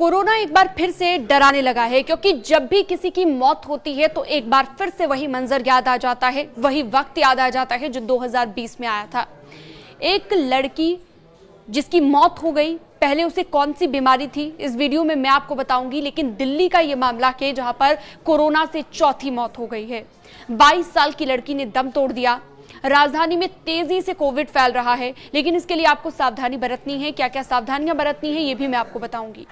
Corona एक बार फिर से डराने लगा है, क्योंकि जब भी किसी की मौत होती है तो एक बार फिर से वही मंजर याद आ जाता है, वही वक्त याद आ जाता है जो 2020 में आया था। एक लड़की जिसकी मौत हो गई, पहले उसे कौन सी बीमारी थी इस वीडियो में मैं आपको बताऊंगी, लेकिन दिल्ली का ये मामला है जहां पर कोरोना से चौथी मौत हो गई है। 22 साल की लड़की ने दम तोड़ दिया। राजधानी में तेजी से कोविड फैल रहा है, लेकिन इसके लिए आपको सावधानी बरतनी है। क्या क्या सावधानियां बरतनी है ये भी मैं आपको बताऊंगी।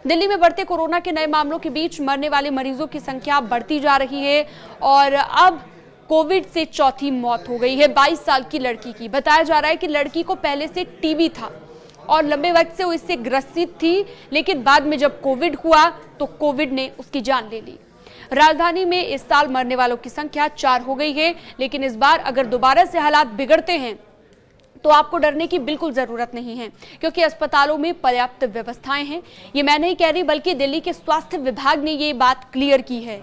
दिल्ली में बढ़ते कोरोना के नए मामलों के बीच मरने वाले मरीजों की संख्या बढ़ती जा रही है और अब कोविड से चौथी मौत हो गई है 22 साल की लड़की की। बताया जा रहा है कि लड़की को पहले से टीबी था और लंबे वक्त से वो इससे ग्रसित थी, लेकिन बाद में जब कोविड हुआ तो कोविड ने उसकी जान ले ली। राजधानी में इस साल मरने वालों की संख्या 4 हो गई है, लेकिन इस बार अगर दोबारा से हालात बिगड़ते हैं तो आपको डरने की बिल्कुल जरूरत नहीं है, क्योंकि अस्पतालों में पर्याप्त व्यवस्थाएं हैं। ये मैं नहीं कह रही, बल्कि दिल्ली के स्वास्थ्य विभाग ने ये बात क्लियर की है।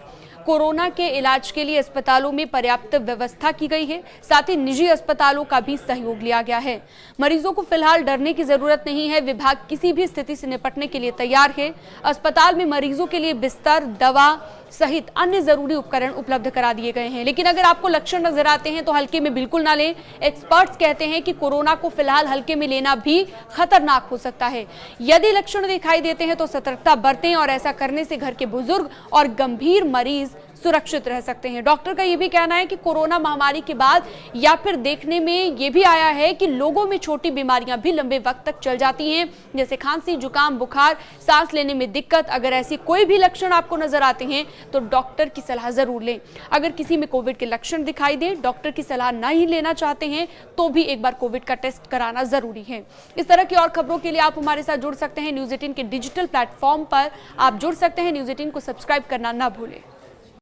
कोरोना के इलाज के लिए अस्पतालों में पर्याप्त व्यवस्था की गई है, साथ ही निजी अस्पतालों का भी सहयोग लिया गया है। मरीजों को फिलहाल डरने की जरूरत नहीं है। विभाग किसी भी स्थिति से निपटने के लिए तैयार है। अस्पताल में मरीजों के लिए बिस्तर, दवा सहित अन्य जरूरी उपकरण उपलब्ध करा दिए गए हैं। लेकिन अगर आपको लक्षण नजर आते हैं तो हल्के में बिल्कुल ना लें। एक्सपर्ट्स कहते हैं कि कोरोना को फिलहाल हल्के में लेना भी खतरनाक हो सकता है। यदि लक्षण दिखाई देते हैं तो सतर्कता बरतें और ऐसा करने से घर के बुजुर्ग और गंभीर मरीज सुरक्षित रह सकते हैं। डॉक्टर का यह भी कहना है कि कोरोना महामारी के बाद या फिर देखने में यह भी आया है कि लोगों में छोटी बीमारियां भी लंबे वक्त तक चल जाती हैं, जैसे खांसी, जुकाम, बुखार, सांस लेने में दिक्कत। अगर ऐसी कोई भी लक्षण आपको नजर आते हैं तो डॉक्टर की सलाह जरूर लें। अगर किसी में कोविड के लक्षण दिखाई दे, डॉक्टर की सलाह नहीं लेना चाहते हैं तो भी एक बार कोविड का टेस्ट कराना जरूरी है। इस तरह की और खबरों के लिए आप हमारे साथ जुड़ सकते हैं। न्यूज़ 18 के डिजिटल प्लेटफॉर्म पर आप जुड़ सकते हैं। न्यूज़ 18 को सब्सक्राइब करना ना भूलें।